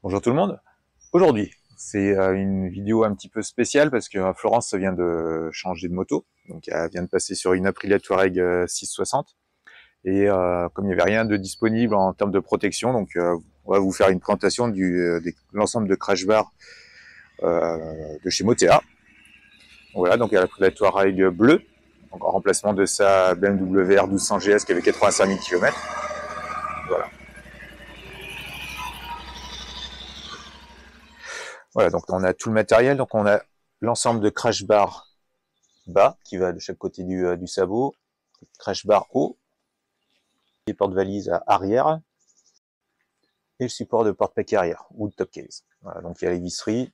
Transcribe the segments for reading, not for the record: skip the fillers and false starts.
Bonjour tout le monde. Aujourd'hui, c'est une vidéo un petit peu spéciale parce que Florence vient de changer de moto. Donc elle vient de passer sur une Aprilia Touareg 660. Et comme il n'y avait rien de disponible en termes de protection, donc on va vous faire une présentation de l'ensemble de crash bar de chez Motea. Voilà, donc elle a pris la Touareg bleue, donc en remplacement de sa BMW R1200 GS qui avait 85 000 km. Voilà. Voilà, donc on a tout le matériel, donc on a l'ensemble de crash bar bas qui va de chaque côté du sabot, crash bar haut, les porte-valises arrière et le support de porte-paquet arrière ou de top case. Voilà, donc il y a les visseries,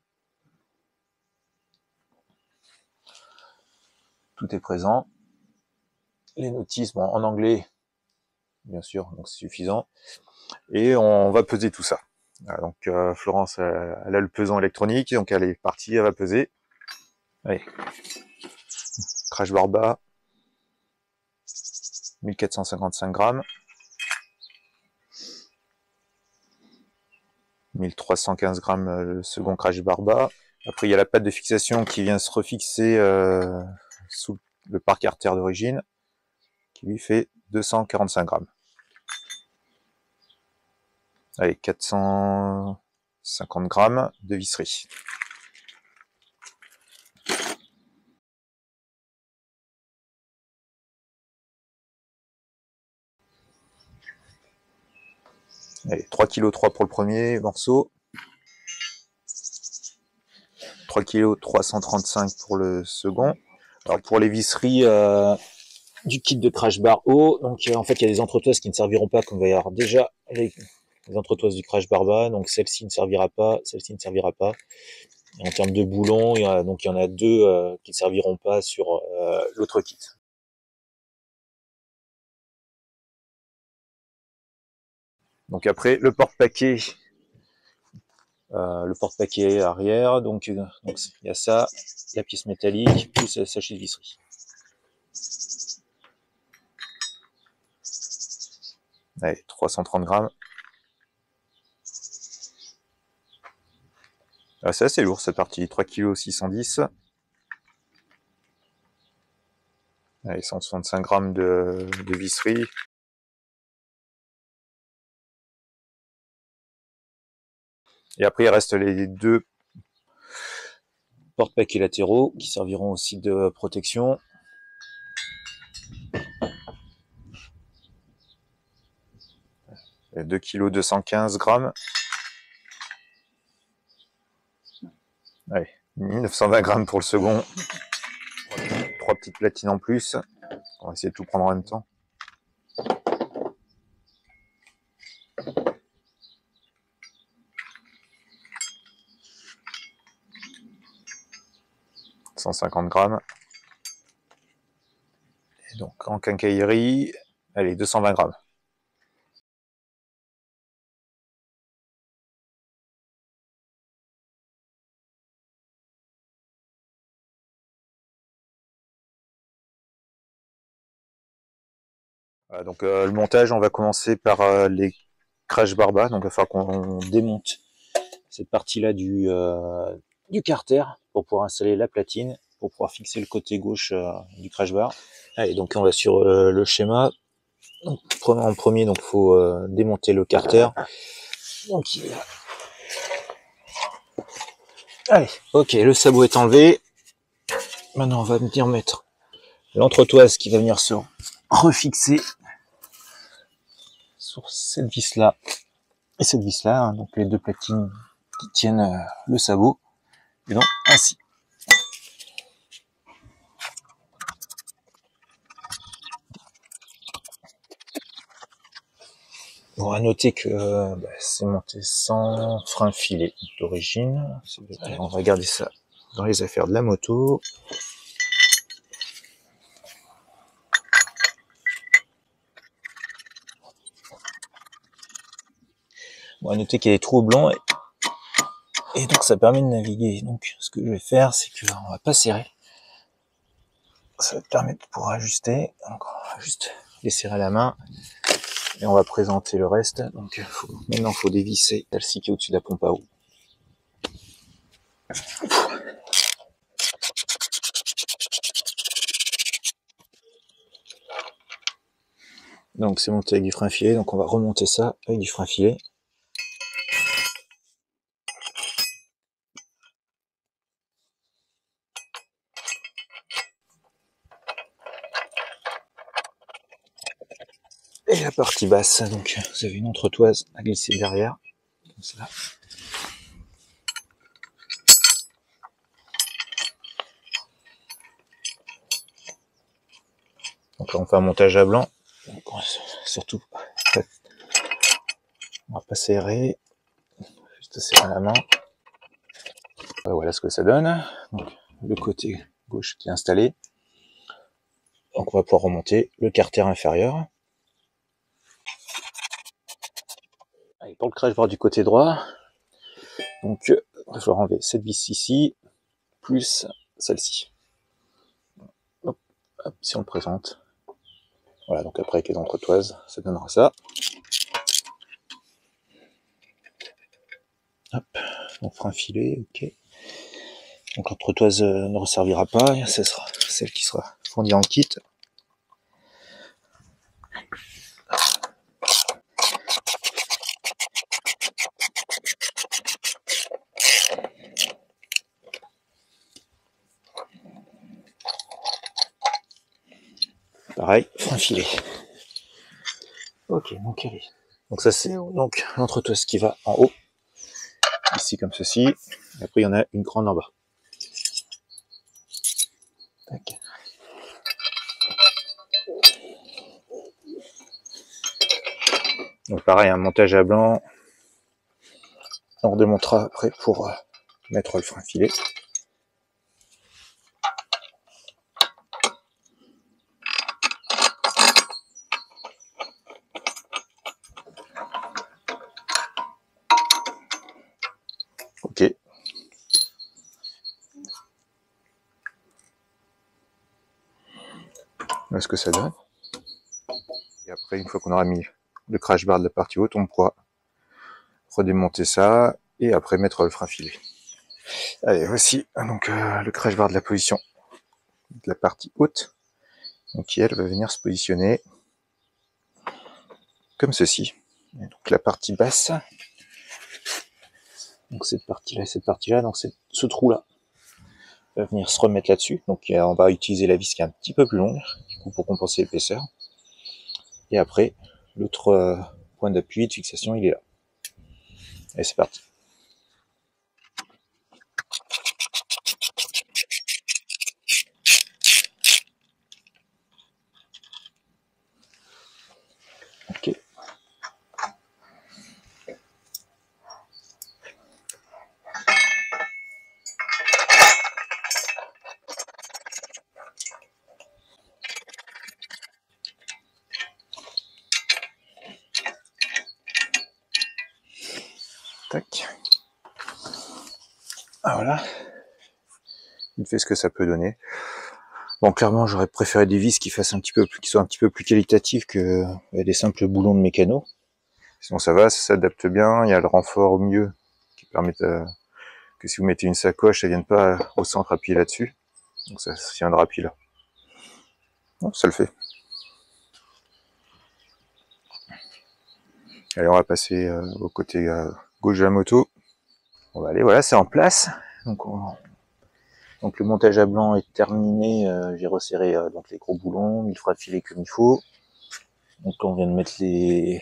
tout est présent. Les notices, bon, en anglais, bien sûr, donc c'est suffisant. Et on va peser tout ça. Voilà, donc Florence, elle a le pesant électronique, donc elle est partie, elle va peser. Allez, crash bar bas, 1455 grammes. 1315 grammes le second crash bar bas. Après, il y a la patte de fixation qui vient se refixer sous le parc artère d'origine, qui lui fait 245 grammes. Allez, 450 grammes de visserie. Allez, 3,3 kg pour le premier morceau. 3,335 kg pour le second. Alors pour les visseries du kit de crash bar haut, donc en fait il y a des entretoises qui ne serviront pas, comme il va y avoir déjà les entretoises du crash bar bas, donc celle-ci ne servira pas, celle-ci ne servira pas. Et en termes de boulons, il y en a deux qui ne serviront pas sur l'autre kit. Donc après le porte-paquet arrière, donc il y a ça, la pièce métallique, plus le sachet de visserie. Allez, 330 grammes. Ah, c'est assez lourd cette partie, 3,610 kg. Allez, 165 grammes de visserie. Et après, il reste les deux porte-paquets latéraux qui serviront aussi de protection. Et 2,215 kg. Allez, 1920 grammes pour le second. 3 petites platines en plus. On va essayer de tout prendre en même temps. « 150 grammes. Et donc en quincaillerie, allez, 220 grammes. Voilà, donc le montage, on va commencer par les crash bar bas. Donc il va falloir qu'on démonte cette partie-là du carter pour pouvoir installer la platine, pour pouvoir fixer le côté gauche du crash bar. Allez, donc on va sur le schéma. Donc, en premier, donc faut démonter le carter. Donc allez, ok, le sabot est enlevé. Maintenant, on va venir mettre l'entretoise qui va venir se refixer sur cette vis-là et cette vis-là, hein, donc les deux platines qui tiennent le sabot. Et donc ainsi. Bon, à noter que c'est monté sans frein filet d'origine. On va regarder ça dans les affaires de la moto. Bon, à noter qu'il y a des trous blancs et donc ça permet de naviguer. Donc ce que je vais faire, c'est que on va pas serrer. Ça va te permettre pour ajuster. Donc on va juste les serrer à la main. Et on va présenter le reste. Donc maintenant il faut dévisser celle-ci qui est au-dessus de la pompe à eau. Donc c'est monté avec du frein filet, donc on va remonter ça avec du frein filet. Et la partie basse, donc vous avez une entretoise à glisser derrière, comme ça. Donc là on fait un montage à blanc, donc surtout on va pas serrer, juste serrer la main. Voilà ce que ça donne. Donc le côté gauche qui est installé. Donc on va pouvoir remonter le carter inférieur. Allez, pour le crash bar du côté droit, donc il va falloir enlever cette vis ici, plus celle-ci. Hop, hop, si on le présente. Voilà, donc après avec les entretoises, ça donnera ça. Hop, donc frein filet, ok. Donc l'entretoise ne resservira pas, ce sera celle qui sera fournie en kit. Pareil, frein filet. Ok, donc allez. Donc ça c'est donc l'entretoise qui va en haut, ici comme ceci. Et après il y en a une grande en bas. Tac. Donc pareil, un montage à blanc. On redémontera après pour mettre le frein filet. Ok. Voilà ce que ça donne. Et après, une fois qu'on aura mis le crash bar de la partie haute, on pourra redémonter ça et après mettre le frein filet. Allez, voici donc le crash bar de la position de la partie haute, donc qui elle va venir se positionner comme ceci. Et donc la partie basse, donc cette partie-là et cette partie-là, donc c'est ce trou-là va venir se remettre là-dessus. Donc on va utiliser la vis qui est un petit peu plus longue, du coup pour compenser l'épaisseur. Et après, l'autre point d'appui de fixation, il est là. Et c'est parti. Ok. Tac. Ah voilà. Il fait ce que ça peut donner. Bon, clairement, j'aurais préféré des vis qui fassent un petit peu plus, qui soient un petit peu plus qualitatives que des simples boulons de mécano. Sinon, ça va, ça s'adapte bien. Il y a le renfort au milieu qui permet que si vous mettez une sacoche, ça ne vienne pas au centre appuyer là-dessus. Donc ça viendra appuyer là. Bon, ça le fait. Allez, on va passer au côté gauche de la moto. On va aller, voilà, c'est en place. Donc le montage à blanc est terminé. J'ai resserré donc les gros boulons, mis le frein de filet comme il faut. Donc là, on vient de mettre les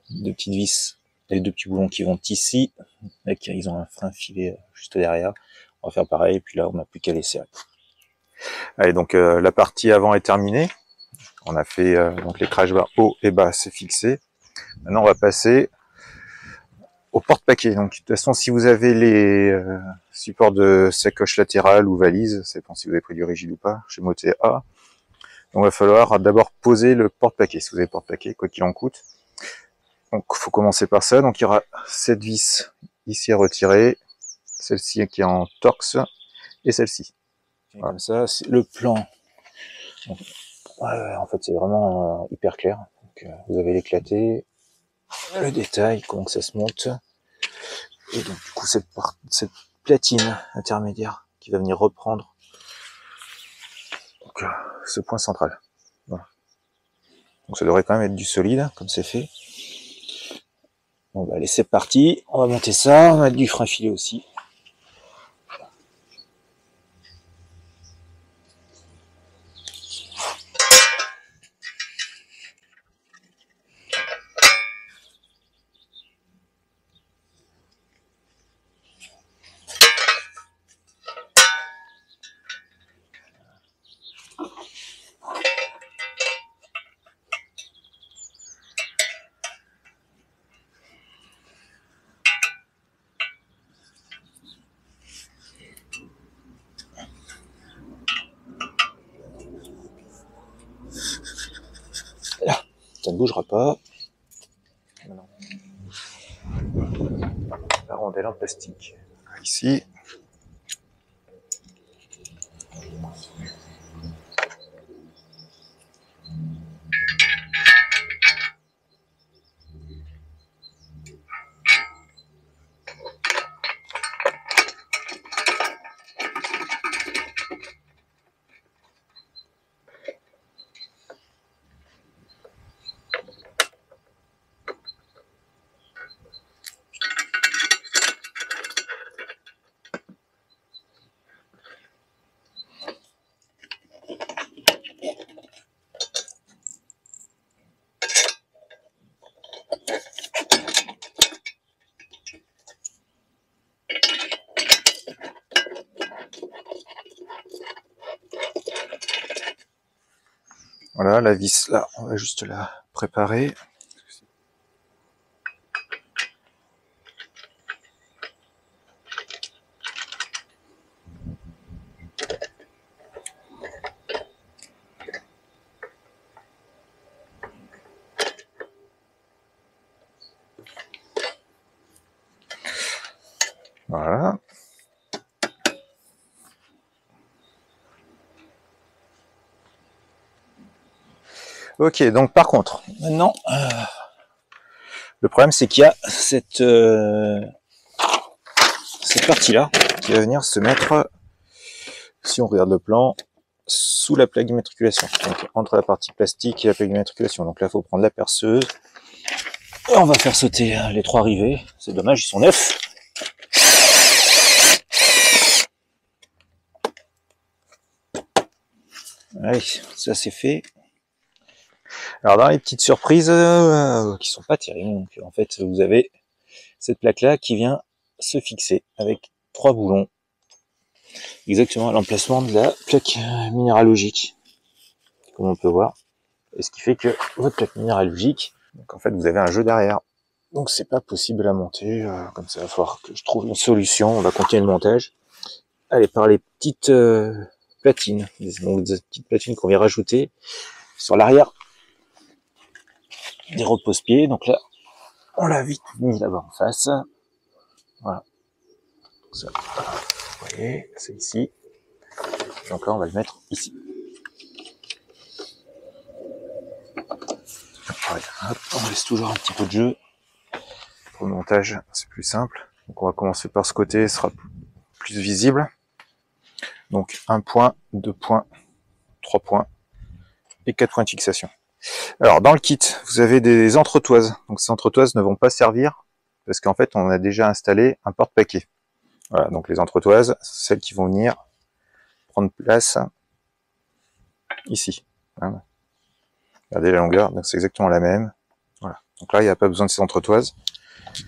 deux petites vis, les deux petits boulons qui vont ici. Là, ils ont un frein filet juste derrière. On va faire pareil, puis là on n'a plus qu'à les serrer. Allez, donc la partie avant est terminée. On a fait donc les crash bars haut et bas, c'est fixé. Maintenant on va passer au porte-paquet. Donc de toute façon, si vous avez les supports de sacoche latérale ou valise, ça dépend si vous avez pris du rigide ou pas, chez Moté A. Donc il va falloir d'abord poser le porte-paquet, si vous avez porte-paquet, quoi qu'il en coûte. Donc il faut commencer par ça. Donc il y aura cette vis ici à retirer, celle-ci qui est en torx, et celle-ci. Voilà. Comme ça, c'est le plan. Donc, en fait, c'est vraiment hyper clair. Donc, vous avez l'éclaté, le détail, comment que ça se monte. Et donc du coup cette platine intermédiaire qui va venir reprendre donc, ce point central. Voilà. Donc ça devrait quand même être du solide, comme c'est fait. Bon bah allez, c'est parti, on va monter ça, on va mettre du frein filé aussi. Là, ça ne bougera pas. Non. La rondelle en plastique. Ici. Voilà, la vis là, on va juste la préparer. Voilà. Ok, donc par contre, maintenant, le problème c'est qu'il y a cette partie-là qui va venir se mettre, si on regarde le plan, sous la plaque d'immatriculation. Donc entre la partie plastique et la plaque d'immatriculation. Donc là, il faut prendre la perceuse. Et on va faire sauter les 3 rivets. C'est dommage, ils sont neufs. Allez, ça c'est fait. Alors dans les petites surprises qui sont pas terribles, donc en fait vous avez cette plaque là qui vient se fixer avec 3 boulons exactement à l'emplacement de la plaque minéralogique, comme on peut voir. Et ce qui fait que votre plaque minéralogique, donc en fait vous avez un jeu derrière. Donc c'est pas possible à monter comme ça. Il va falloir que je trouve une solution. On va continuer le montage. Allez, par les petites platines, donc des petites platines qu'on vient rajouter sur l'arrière des repose-pieds. Donc là, on l'a vite mis là-bas en face. Voilà. Donc ça, vous voyez, c'est ici. Donc là, on va le mettre ici. Voilà. Hop, on laisse toujours un petit peu de jeu. Pour le montage, c'est plus simple. Donc on va commencer par ce côté, ce sera plus visible. Donc 1 point, 2 points, 3 points et 4 points de fixation. Alors dans le kit, vous avez des entretoises. Donc ces entretoises ne vont pas servir parce qu'en fait on a déjà installé un porte-paquet. Voilà, donc les entretoises, celles qui vont venir prendre place ici. Voilà. Regardez la longueur, donc c'est exactement la même. Voilà. Donc là il n'y a pas besoin de ces entretoises.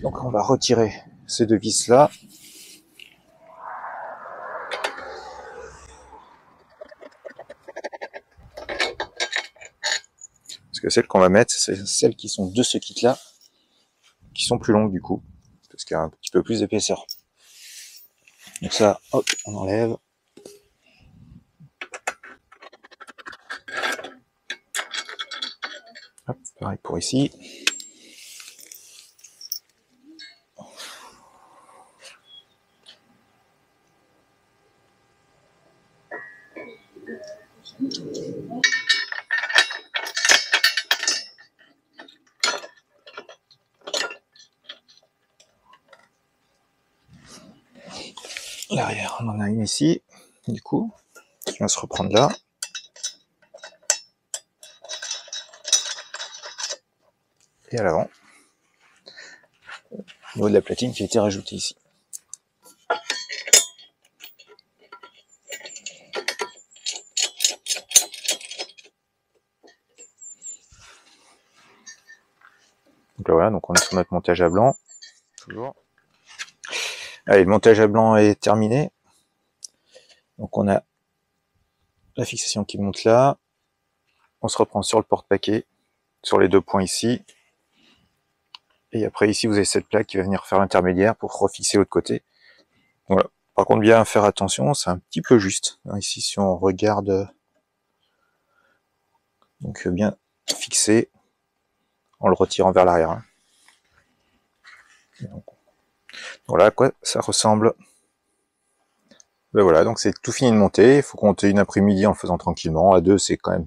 Donc on va retirer ces 2 vis là. Parce que celles qu'on va mettre, c'est celles qui sont de ce kit là, qui sont plus longues du coup, parce qu'il y a un petit peu plus d'épaisseur. Donc ça, hop, on enlève. Hop, pareil pour ici. L'arrière, on en a une ici, du coup, qui va se reprendre là. Et à l'avant, au niveau de la platine qui a été rajoutée ici. Donc là, voilà, donc on est sur notre montage à blanc, toujours. Allez, le montage à blanc est terminé. Donc on a la fixation qui monte là. On se reprend sur le porte-paquet, sur les deux points ici. Et après ici, vous avez cette plaque qui va venir faire l'intermédiaire pour refixer l'autre côté. Voilà. Par contre, bien faire attention, c'est un petit peu juste. Ici, si on regarde, donc bien fixé, en le retirant vers l'arrière. Voilà à quoi ça ressemble. Ben voilà, donc c'est tout fini de monter. Il faut compter une après-midi en le faisant tranquillement. À deux, c'est quand même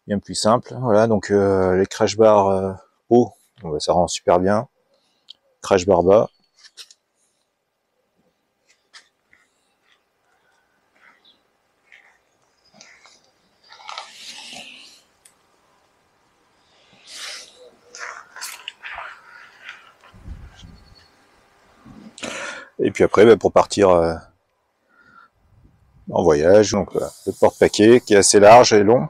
bien plus simple. Voilà, donc les crash bars haut, ben, ça rend super bien. Crash bar bas. Et puis après, ben, pour partir en voyage, donc le porte-paquet qui est assez large et long.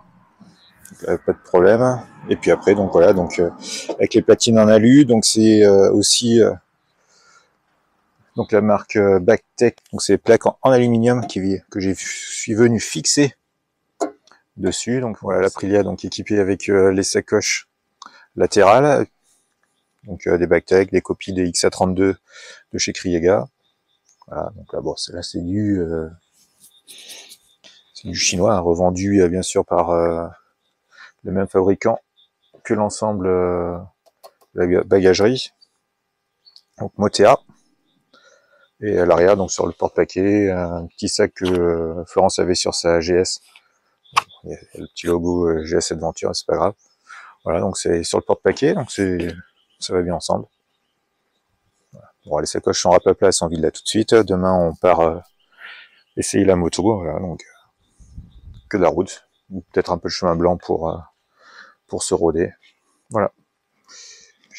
Pas de problème. Et puis après, donc voilà, donc avec les platines en alu, donc c'est aussi donc la marque Bactec, donc c'est les plaques en aluminium que je suis venu fixer dessus. Donc voilà, l'Aprilia donc équipée avec les sacoches latérales, donc des Bactec, des copies des XA32 de chez Kriega. Voilà, donc là bon, là c'est du chinois, hein, revendu bien sûr par le même fabricant que l'ensemble de la bagagerie. Donc Motea. Et à l'arrière, donc sur le porte-paquet, un petit sac que Florence avait sur sa GS. Il y a le petit logo GS Adventure, c'est pas grave. Voilà, donc c'est sur le porte-paquet, donc ça va bien ensemble. Voilà. Bon, les sacoches sont rapaplaces, on vide là tout de suite. Demain, on part essayer la moto. Voilà, donc que de la route, ou peut-être un peu de chemin blanc pour se rôder. Voilà.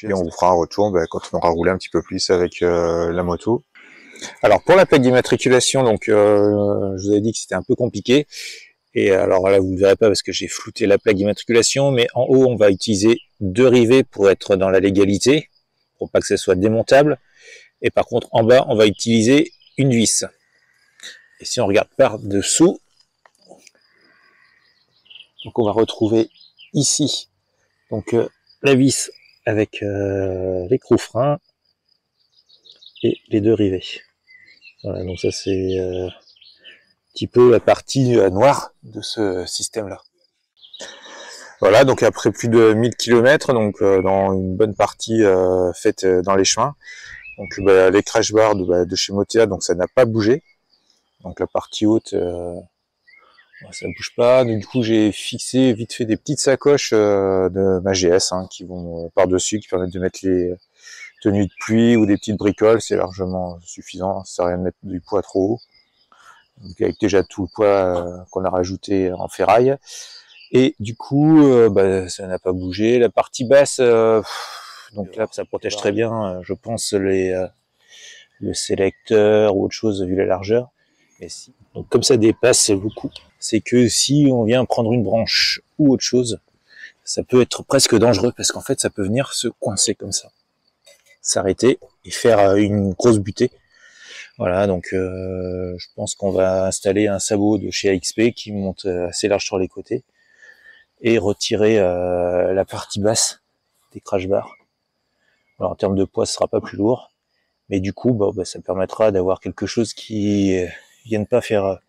Et on vous fera un retour quand on aura roulé un petit peu plus avec la moto. Alors pour la plaque d'immatriculation, donc je vous avais dit que c'était un peu compliqué. Et alors là, vous ne verrez pas parce que j'ai flouté la plaque d'immatriculation, mais en haut, on va utiliser deux rivets pour être dans la légalité, pour pas que ça soit démontable. Et par contre, en bas, on va utiliser une vis. Et si on regarde par-dessous, donc on va retrouver ici donc la vis avec l'écrou-frein et les deux rivets. Voilà, donc ça c'est un petit peu la partie noire de ce système-là. Voilà, donc après plus de 1000 km, donc dans une bonne partie faite dans les chemins, donc les crash bars de chez Motea, donc ça n'a pas bougé. Donc la partie haute, ça bouge pas. Donc, du coup, j'ai fixé vite fait des petites sacoches de ma GS qui vont par-dessus, qui permettent de mettre les tenues de pluie ou des petites bricoles. C'est largement suffisant. Ça sert à rien de mettre du poids trop haut. Donc, avec déjà tout le poids qu'on a rajouté en ferraille. Et du coup, ça n'a pas bougé. La partie basse, donc là, ça protège très bien, je pense, le sélecteur ou autre chose vu la largeur. Et si, donc comme ça dépasse beaucoup, c'est que si on vient prendre une branche ou autre chose, ça peut être presque dangereux parce qu'en fait, ça peut venir se coincer comme ça, s'arrêter et faire une grosse butée. Voilà, donc je pense qu'on va installer un sabot de chez AXP qui monte assez large sur les côtés et retirer la partie basse des crash bars. Alors en termes de poids, ce sera pas plus lourd, mais du coup, ça permettra d'avoir quelque chose qui vienne pas faire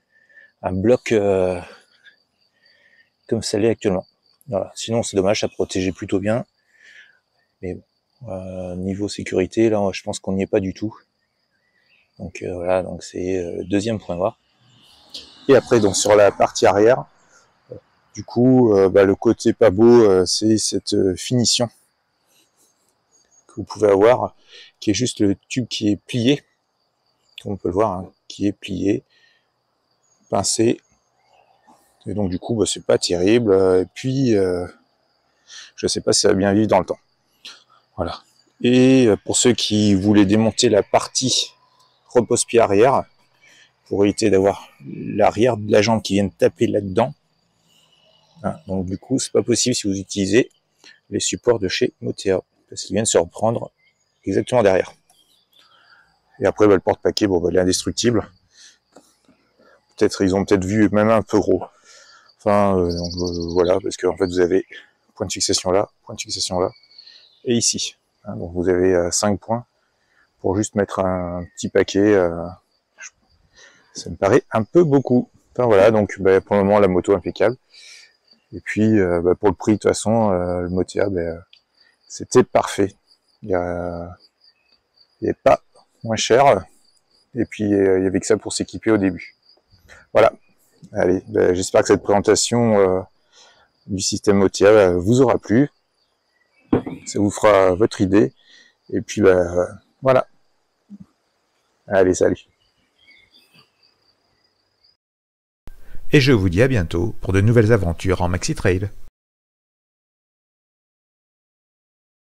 un bloc comme ça l'est actuellement. Voilà. Sinon, c'est dommage, ça protégeait plutôt bien, mais bon, niveau sécurité, là, je pense qu'on n'y est pas du tout. Donc voilà, donc c'est le deuxième point noir. Et après, donc sur la partie arrière, du coup, le côté pas beau, c'est cette finition que vous pouvez avoir, qui est juste le tube qui est plié. comme on peut le voir, hein, qui est plié, pincé. Et donc du coup, bah, c'est pas terrible. Et puis, je sais pas si ça va bien vivre dans le temps. Voilà. Et pour ceux qui voulaient démonter la partie repose-pied arrière, pour éviter d'avoir l'arrière de la jambe qui vient de taper là-dedans, hein, donc du coup, c'est pas possible si vous utilisez les supports de chez Motea, parce qu'ils viennent se reprendre exactement derrière. Et après, bah, le porte-paquet, bon, bah, il est indestructible. Peut-être, ils ont peut-être vu même un peu gros. Enfin, donc, voilà, parce que en fait, vous avez point de fixation là, et ici. Hein, donc vous avez 5 points pour juste mettre un petit paquet. Ça me paraît un peu beaucoup. Enfin voilà, donc bah, pour le moment, la moto impeccable. Et puis, bah, pour le prix, de toute façon, le Motea, bah, c'était parfait. Il n'y a pas moins cher. Et puis, il y avait que ça pour s'équiper au début. Voilà. Allez, bah, j'espère que cette présentation du système Motea vous aura plu. Ça vous fera votre idée. Et puis, bah, voilà. Allez, salut. Et je vous dis à bientôt pour de nouvelles aventures en maxi trail.